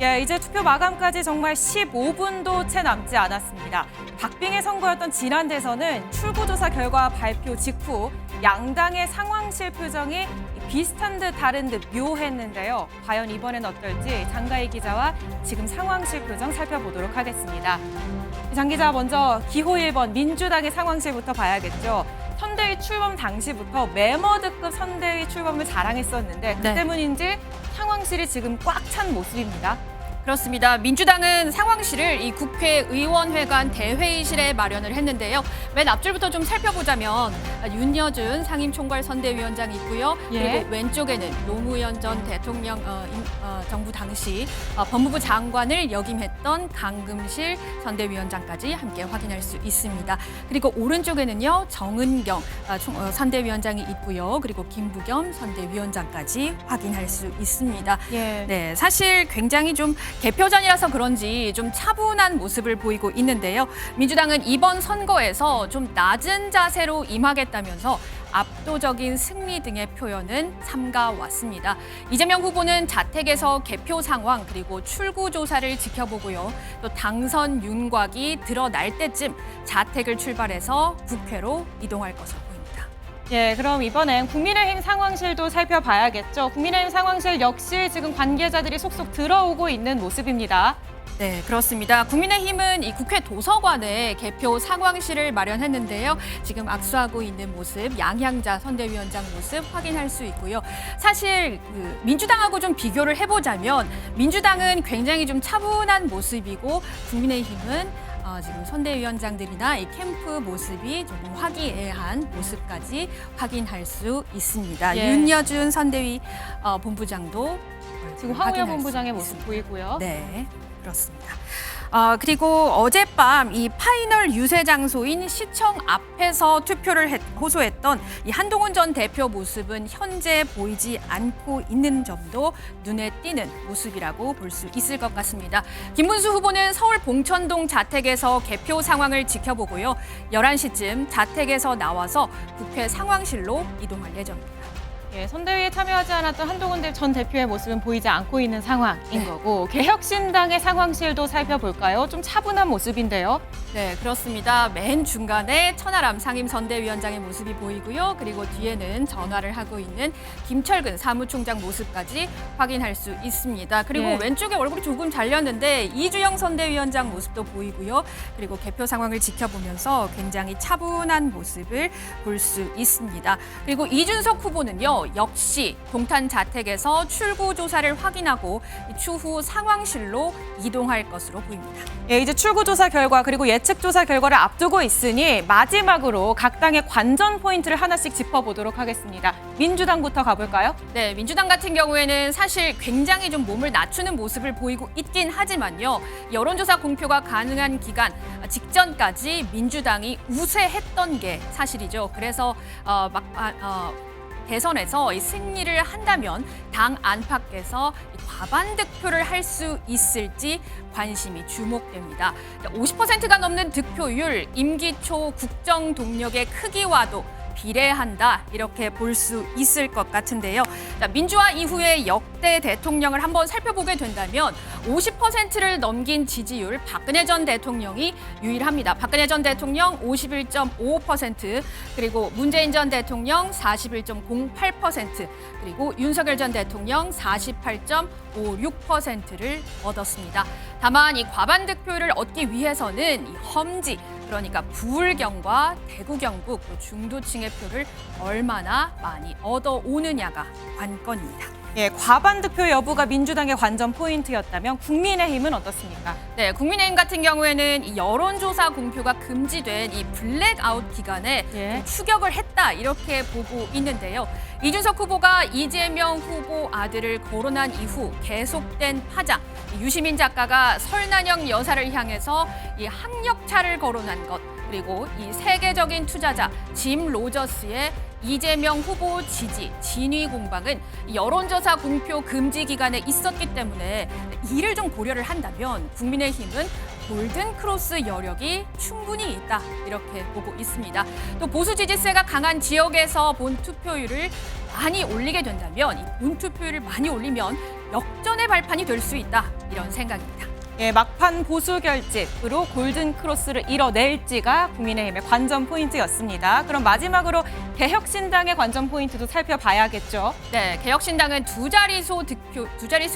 예, 이제 투표 마감까지 정말 15분도 채 남지 않았습니다. 박빙의 선거였던 지난 대선은 출구조사 결과 발표 직후 양당의 상황실 표정이 비슷한 듯 다른 듯 묘했는데요. 과연 이번엔 어떨지 장가희 기자와 지금 상황실 표정 살펴보도록 하겠습니다. 장 기자, 먼저 기호 1번 민주당의 상황실부터 봐야겠죠. 선대위 출범 당시부터 메머드급 선대위 출범을 자랑했었는데 그 때문인지 상황실이 지금 꽉 찬 모습입니다. 그렇습니다. 민주당은 상황실을 이 국회의원회관 대회의실에 마련을 했는데요. 맨 앞줄부터 좀 살펴보자면 윤여준 상임총괄 선대위원장이 있고요. 그리고 왼쪽에는 노무현 전 대통령 정부 당시 법무부 장관을 역임했던 강금실 선대위원장까지 함께 확인할 수 있습니다. 그리고 오른쪽에는요. 정은경 선대위원장이 있고요. 그리고 김부겸 선대위원장까지 확인할 수 있습니다. 네, 사실 굉장히 좀 개표전이라서 그런지 좀 차분한 모습을 보이고 있는데요. 민주당은 이번 선거에서 좀 낮은 자세로 임하겠다면서 압도적인 승리 등의 표현은 삼가왔습니다. 이재명 후보는 자택에서 개표 상황 그리고 출구 조사를 지켜보고요. 또 당선 윤곽이 드러날 때쯤 자택을 출발해서 국회로 이동할 것으로 보입니다. 예, 그럼 이번엔 국민의힘 상황실도 살펴봐야겠죠. 국민의힘 상황실 역시 지금 관계자들이 속속 들어오고 있는 모습입니다. 네, 그렇습니다. 국민의힘은 이 국회 도서관에 개표 상황실을 마련했는데요. 지금 악수하고 있는 모습, 양향자 선대위원장 모습 확인할 수 있고요. 사실 민주당하고 좀 비교를 해보자면 민주당은 굉장히 좀 차분한 모습이고 국민의힘은 지금 선대위원장들이나 이 캠프 모습이 조금 화기애애한 모습까지 확인할 수 있습니다. 윤여준 선대위 본부장도 지금 황우여 본부장의 모습 보이고요. 네, 그렇습니다. 그리고 어젯밤 이 파이널 유세 장소인 시청 앞에서 투표를 호소했던 이 한동훈 전 대표 모습은 현재 보이지 않고 있는 점도 눈에 띄는 모습이라고 볼 수 있을 것 같습니다. 김문수 후보는 서울 봉천동 자택에서 개표 상황을 지켜보고요. 11시쯤 자택에서 나와서 국회 상황실로 이동할 예정입니다. 예, 선대위에 참여하지 않았던 한동훈 전 대표의 모습은 보이지 않고 있는 상황인 거고 개혁신당의 상황실도 살펴볼까요? 좀 차분한 모습인데요. 네, 그렇습니다. 맨 중간에 천하람 상임선대위원장의 모습이 보이고요. 그리고 뒤에는 전화를 하고 있는 김철근 사무총장 모습까지 확인할 수 있습니다. 그리고 왼쪽에 얼굴이 조금 잘렸는데 이주영 선대위원장 모습도 보이고요. 그리고 개표 상황을 지켜보면서 굉장히 차분한 모습을 볼 수 있습니다. 그리고 이준석 후보는요. 역시 동탄 자택에서 출구 조사를 확인하고 추후 상황실로 이동할 것으로 보입니다. 예, 이제 출구 조사 결과 그리고 예측 조사 결과를 앞두고 있으니 마지막으로 각 당의 관전 포인트를 하나씩 짚어보도록 하겠습니다. 민주당부터 가볼까요? 네, 민주당 같은 경우에는 사실 굉장히 좀 몸을 낮추는 모습을 보이고 있긴 하지만요. 여론조사 공표가 가능한 기간 직전까지 민주당이 우세했던 게 사실이죠. 그래서 대선에서 이 승리를 한다면 당 안팎에서 과반 득표를 할 수 있을지 관심이 주목됩니다. 50%가 넘는 득표율, 임기 초 국정 동력의 크기와도 비례한다 이렇게 볼 수 있을 것 같은데요. 민주화 이후에 역대 대통령을 한번 살펴보게 된다면 50%를 넘긴 지지율 박근혜 전 대통령이 유일합니다. 박근혜 전 대통령 51.55%, 그리고 문재인 전 대통령 41.08%, 그리고 윤석열 전 대통령 48.56%를 얻었습니다. 다만 이 과반 득표를 얻기 위해서는 이 험지, 그러니까 부울경과 대구 경북 또 중도층의 표를 얼마나 많이 얻어오느냐가 관건입니다. 예, 과반 득표 여부가 민주당의 관전 포인트였다면 국민의힘은 어떻습니까? 네, 국민의힘 같은 경우에는 이 여론조사 공표가 금지된 이 블랙아웃 기간에 좀 추격을 했다 이렇게 보고 있는데요. 이준석 후보가 이재명 후보 아들을 거론한 이후 계속된 파장, 유시민 작가가 설난영 여사를 향해서 이 학력차를 거론한 것, 그리고 이 세계적인 투자자 짐 로저스의 이재명 후보 지지, 진위 공방은 여론조사 공표 금지 기간에 있었기 때문에 이를 좀 고려를 한다면 국민의힘은 골든 크로스 여력이 충분히 있다 이렇게 보고 있습니다. 또 보수 지지세가 강한 지역에서 본 투표율을 많이 올리게 된다면 이 본 투표율을 많이 올리면 역전의 발판이 될 수 있다 이런 생각입니다. 예, 막판 보수 결집으로 골든 크로스를 이뤄낼지가 국민의힘의 관전 포인트였습니다. 그럼 마지막으로 개혁신당의 관전 포인트도 살펴봐야겠죠. 네, 개혁신당은 두 자릿수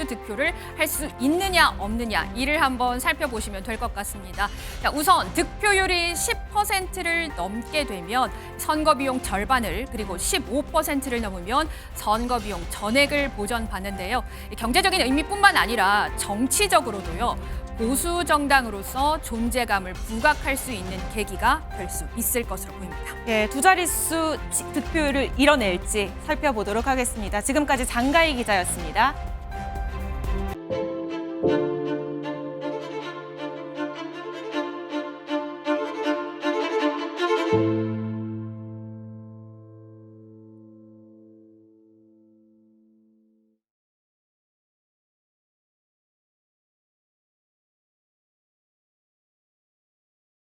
득표를 할 수 있느냐 없느냐 이를 한번 살펴보시면 될 것 같습니다. 자, 우선 득표율이 10%를 넘게 되면 선거 비용 절반을 그리고 15%를 넘으면 선거 비용 전액을 보전받는데요. 경제적인 의미뿐만 아니라 정치적으로도요. 보수 정당으로서 존재감을 부각할 수 있는 계기가 될 수 있을 것으로 보입니다. 예, 두 자릿수 득표율을 이뤄낼지 살펴보도록 하겠습니다. 지금까지 장가희 기자였습니다.